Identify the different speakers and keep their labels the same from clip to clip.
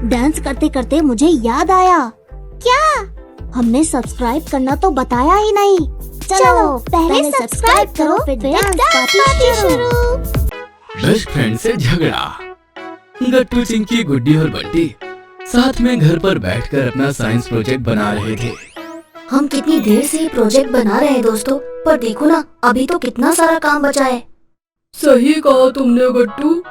Speaker 1: Dance करते करते मुझे याद आया। क्या? हमने सब्सक्राइब करना तो बताया ही नहीं। चलो पहले सब्सक्राइब करो फिर डांस पार्टी शुरू।
Speaker 2: बेस्ट फ्रेंड से झगड़ा। गट्टू, चिंकी, गुड्डी और बंटी साथ में घर पर बैठकर अपना साइंस प्रोजेक्ट बना रहे थे।
Speaker 3: हम कितनी देर से ये प्रोजेक्ट बना रहे हैं दोस्तों, पर देखो ना अभी तो कितना सारा काम बचा है।
Speaker 4: सही कहा तुमने गट्टू।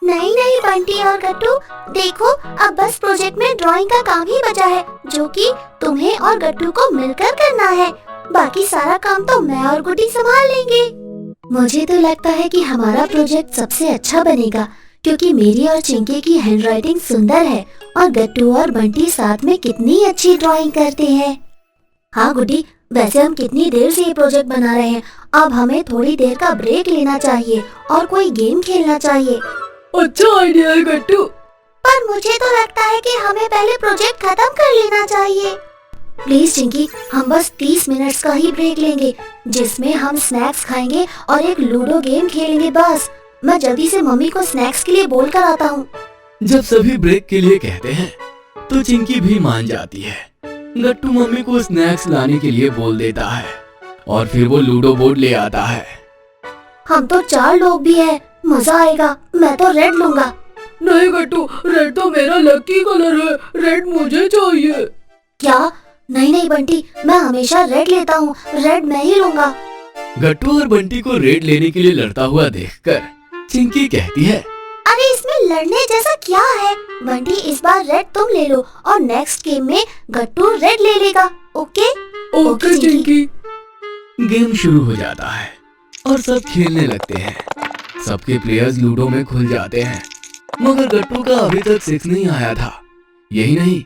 Speaker 3: नहीं नहीं बंटी और गट्टू, देखो अब बस प्रोजेक्ट में ड्राइंग का काम ही बचा है, जो कि तुम्हें और गट्टू को मिलकर करना है। बाकी सारा काम तो मैं और गुड्डी संभाल लेंगे। मुझे तो लगता है कि हमारा प्रोजेक्ट सबसे अच्छा बनेगा, क्योंकि मेरी और चिंकी की हैंडराइटिंग सुंदर है और गट्टू और बंटी साथ में कितनी अच्छी ड्राइंग करते हैं। हाँ गुड्डी, वैसे हम कितनी देर से ये प्रोजेक्ट बना रहे हैं, अब हमें थोड़ी देर का ब्रेक लेना चाहिए और कोई गेम खेलना चाहिए।
Speaker 4: अच्छा आइडिया है गट्टू।
Speaker 3: पर मुझे तो लगता है कि हमें पहले प्रोजेक्ट खत्म कर लेना चाहिए। प्लीज चिंकी, हम बस 30 मिनट्स का ही ब्रेक लेंगे, जिसमें हम स्नैक्स खाएंगे और एक लूडो गेम खेलेंगे। बस मैं जल्दी से मम्मी को स्नैक्स के लिए बोल कर आता हूँ।
Speaker 2: जब सभी ब्रेक के लिए कहते हैं तो चिंकी भी मान जाती है। गट्टू मम्मी को स्नैक्स लाने के लिए बोल देता है और फिर वो लूडो बोर्ड ले आता है।
Speaker 3: हम तो 4 लोग भी हैं, मजा आएगा। मैं तो रेड लूंगा।
Speaker 4: नहीं गट्टू, रेड तो मेरा लकी कलर है, रेड मुझे चाहिए।
Speaker 3: क्या? नहीं नहीं बंटी, मैं हमेशा रेड लेता हूँ, रेड मैं ही लूंगा।
Speaker 2: गट्टू और बंटी को रेड लेने के लिए लड़ता हुआ देखकर चिंकी कहती है,
Speaker 3: अरे इसमें लड़ने जैसा क्या है? बंटी इस बार रेड तुम ले लो और नेक्स्ट गेम में गट्टू रेड ले लेगा। Okay
Speaker 4: okay Chinki.
Speaker 2: गेम शुरू हो जाता है और सब खेलने लगते हैं। सबके प्लेयर्स लूडो में खुल जाते हैं, मगर गट्टू का अभी तक 6 नहीं आया था। यही नहीं,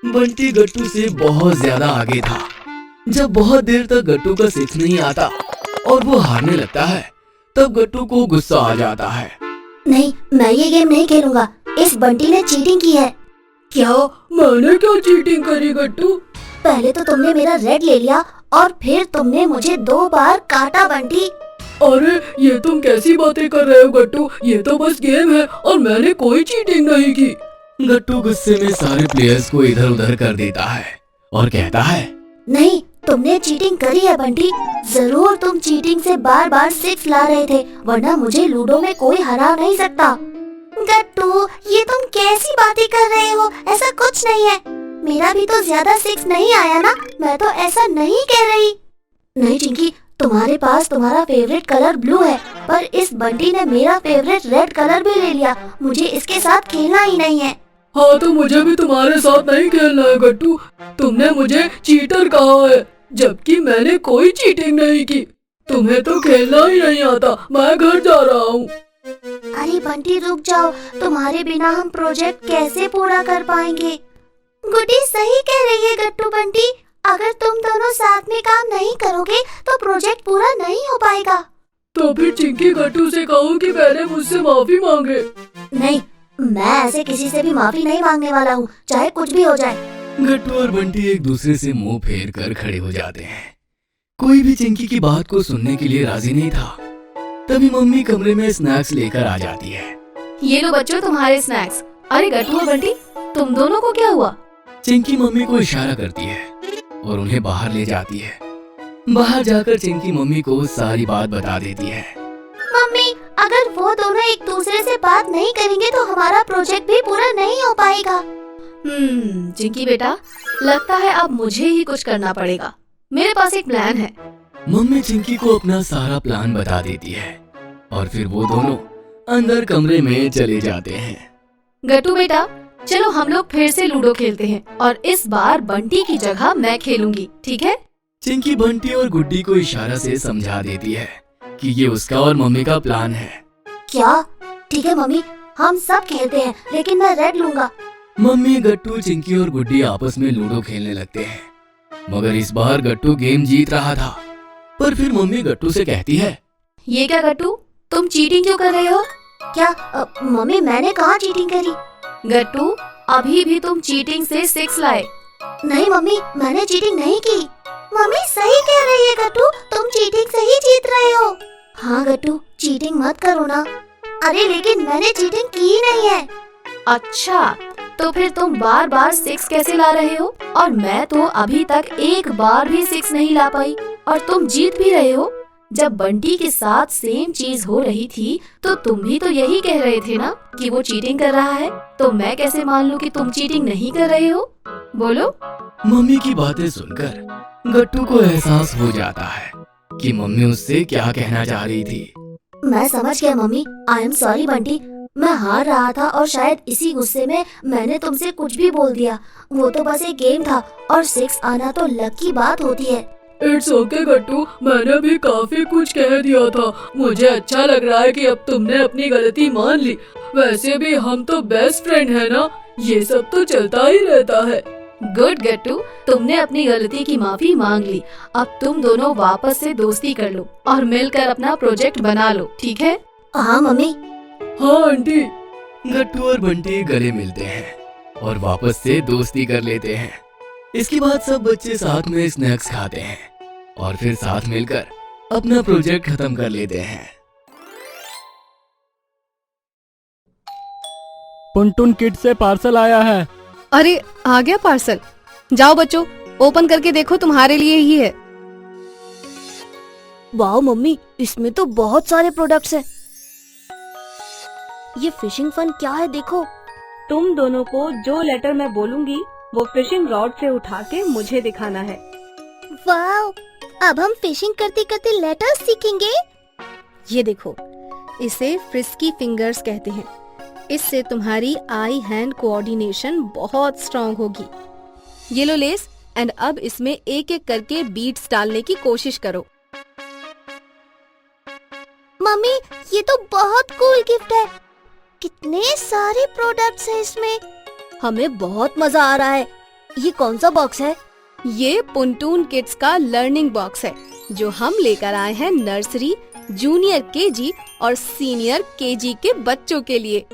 Speaker 2: बंटी गट्टू से बहुत ज्यादा आगे था। जब बहुत देर तक गट्टू का 6 नहीं आता और वो हारने लगता है, तब गट्टू को गुस्सा आ जाता है।
Speaker 3: नहीं, मैं ये गेम नहीं खेलूंगा। इस बंटी ने चीटिंग की है।
Speaker 4: क्या? मैंने क्या चीटिंग करी गट्टू?
Speaker 3: पहले तो तुमने मेरा रेड ले लिया और फिर तुमने मुझे 2 बार काटा बंटी।
Speaker 4: अरे ये तुम कैसी बातें कर रहे हो गट्टू, ये तो बस गेम है और मैंने कोई चीटिंग नहीं की।
Speaker 2: गट्टू गुस्से में सारे प्लेयर्स को इधर उधर कर देता है और कहता है,
Speaker 3: नहीं, तुमने चीटिंग करी है बंटी। जरूर तुम चीटिंग से बार बार 6 ला रहे थे, वरना मुझे लूडो में कोई हरा नहीं सकता। गट्टू, ये तुम कैसी बातें कर रहे हो? ऐसा कुछ नहीं है। मेरा भी तो ज्यादा 6 नहीं आया ना, मैं तो ऐसा नहीं कह रही। नहीं चिंकी, तुम्हारे पास तुम्हारा फेवरेट कलर ब्लू है, पर इस बंटी ने मेरा फेवरेट रेड कलर भी ले लिया। मुझे इसके साथ खेलना ही नहीं है।
Speaker 4: हाँ तो मुझे भी तुम्हारे साथ नहीं खेलना है गट्टू। तुमने मुझे चीटर कहा है, जबकि मैंने कोई चीटिंग नहीं की। तुम्हें तो खेलना ही नहीं आता, मैं घर जा रहा हूँ।
Speaker 3: अरे बंटी रुक जाओ, तुम्हारे बिना हम प्रोजेक्ट कैसे पूरा कर पाएंगे? गुड्डी सही कह रही है गट्टू बंटी, अगर तुम दोनों साथ में काम नहीं करोगे तो प्रोजेक्ट पूरा नहीं हो पाएगा।
Speaker 4: तो फिर चिंकी गट्टू से कहो कि पहले मुझसे माफी मांगे।
Speaker 3: नहीं, मैं ऐसे किसी से भी माफी नहीं मांगने वाला हूँ, चाहे कुछ भी हो जाए।
Speaker 2: गट्टू और बंटी एक दूसरे से मुंह फेर कर खड़े हो जाते हैं। कोई भी चिंकी की बात को सुनने के लिए राजी नहीं था। तभी मम्मी कमरे में स्नैक्स लेकर आ जाती है।
Speaker 5: ये लो बच्चों तुम्हारे स्नैक्स। अरे गट्टू और बंटी, तुम दोनों को क्या हुआ?
Speaker 2: चिंकी मम्मी को इशारा करती है और उन्हें बाहर ले जाती है। बाहर जाकर चिंकी मम्मी को सारी बात बता देती है।
Speaker 3: मम्मी, अगर वो दोनों एक दूसरे से बात नहीं करेंगे तो हमारा प्रोजेक्ट भी पूरा नहीं हो पाएगा।
Speaker 5: चिंकी बेटा, लगता है अब मुझे ही कुछ करना पड़ेगा। मेरे पास एक प्लान है।
Speaker 2: मम्मी चिंकी को अपना सारा प्लान बता देती है और फिर वो दोनों अंदर कमरे में चले जाते हैं।
Speaker 5: गट्टू बेटा, चलो हम लोग फिर से लूडो खेलते हैं और इस बार बंटी की जगह मैं खेलूंगी, ठीक है?
Speaker 2: चिंकी बंटी और गुड्डी को इशारा से समझा देती है कि ये उसका और मम्मी का प्लान है।
Speaker 3: क्या? ठीक है मम्मी, हम सब खेलते हैं, लेकिन मैं रेड लूंगा।
Speaker 2: मम्मी, गट्टू, चिंकी और गुड्डी आपस में लूडो खेलने लगते हैं, मगर इस बार गट्टू गेम जीत रहा था। पर फिर मम्मी गट्टू से कहती है,
Speaker 5: ये क्या गट्टू, तुम चीटिंग क्यों कर रहे हो?
Speaker 3: क्या? मम्मी, मैंने कहाँ चीटिंग करी?
Speaker 5: गट्टू, अभी भी तुम चीटिंग से 6 लाए।
Speaker 3: नहीं मम्मी, मैंने चीटिंग नहीं की। मम्मी सही कह रही है गट्टू, तुम चीटिंग से ही जीत रहे हो। हाँ गट्टू, चीटिंग मत करो ना। अरे लेकिन मैंने चीटिंग की ही नहीं है।
Speaker 5: अच्छा, तो फिर तुम बार बार 6 कैसे ला रहे हो? और मैं तो अभी तक एक बार भी 6 नहीं ला पाई और तुम जीत भी रहे हो। जब बंटी के साथ सेम चीज हो रही थी तो तुम भी तो यही कह रहे थे ना कि वो चीटिंग कर रहा है। तो मैं कैसे मान लूं कि तुम चीटिंग नहीं कर रहे हो? बोलो।
Speaker 2: मम्मी की बातें सुनकर गट्टू को एहसास हो जाता है कि मम्मी उससे क्या कहना चाह रही थी।
Speaker 3: मैं समझ गया mummy. I am sorry Bunty. मैं हार रहा था और शायद इसी गुस्से में मैंने तुमसे कुछ भी बोल दिया। वो तो बस एक गेम था और 6 आना तो लक की बात होती है।
Speaker 4: इट्स ओके गट्टू, मैंने भी काफी कुछ कह दिया था। मुझे अच्छा लग रहा है कि अब तुमने अपनी गलती मान ली। वैसे भी हम तो बेस्ट फ्रेंड है ना, ये सब तो चलता ही रहता है।
Speaker 5: गुड गट्टू, तुमने अपनी गलती की माफी मांग ली। अब तुम दोनों वापस से दोस्ती कर लो और मिलकर अपना प्रोजेक्ट बना लो, ठीक है?
Speaker 3: हाँ मम्मी।
Speaker 4: हाँ आंटी।
Speaker 2: गट्टू और बंटी गले मिलते हैं और वापस से दोस्ती कर लेते हैं। इसके बाद सब बच्चे साथ में स्नैक्स खाते हैं और फिर साथ मिलकर अपना प्रोजेक्ट खत्म कर लेते हैं।
Speaker 6: पुनटुन किड से पार्सल आया है।
Speaker 7: अरे आ गया पार्सल। जाओ बच्चों, ओपन करके देखो, तुम्हारे लिए ही है।
Speaker 1: वाह मम्मी, इसमें तो बहुत सारे प्रोडक्ट्स हैं। ये फिशिंग फन क्या है देखो।
Speaker 7: तुम दोनों को जो लेटर मैं बोलूंगी वो फिशिंग रॉड से उठा के मुझे दिखाना है।
Speaker 3: वाओ, अब हम फिशिंग करते करते लेटर्स सीखेंगे।
Speaker 7: ये देखो, इसे फ्रिस्की फिंगर्स कहते हैं। इससे तुम्हारी आई हैंड कोऑर्डिनेशन बहुत स्ट्रांग होगी। ये लो लेस, एंड अब इसमें एक एक करके बीट्स डालने की कोशिश करो।
Speaker 3: मम्मी, ये तो बहुत कूल गिफ्ट है। कितने सारे प्रोडक्ट्स हैं इसमें।
Speaker 1: हमें बहुत मजा आ रहा है। ये कौन सा बॉक्स है?
Speaker 7: ये पुनटून किड्स का लर्निंग बॉक्स है जो हम लेकर आए हैं नर्सरी, जूनियर केजी और सीनियर केजी के बच्चों के लिए।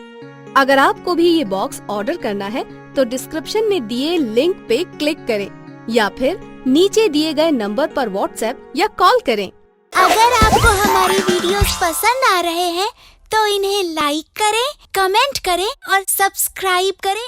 Speaker 7: अगर आपको भी ये बॉक्स ऑर्डर करना है तो डिस्क्रिप्शन में दिए लिंक पे क्लिक करें या फिर नीचे दिए गए नंबर पर व्हाट्सएप या कॉल करें।
Speaker 3: अगर आपको हमारी वीडियोस पसंद आ रहे हैं तो इन्हें लाइक करें, कमेंट करें और सब्सक्राइब करें।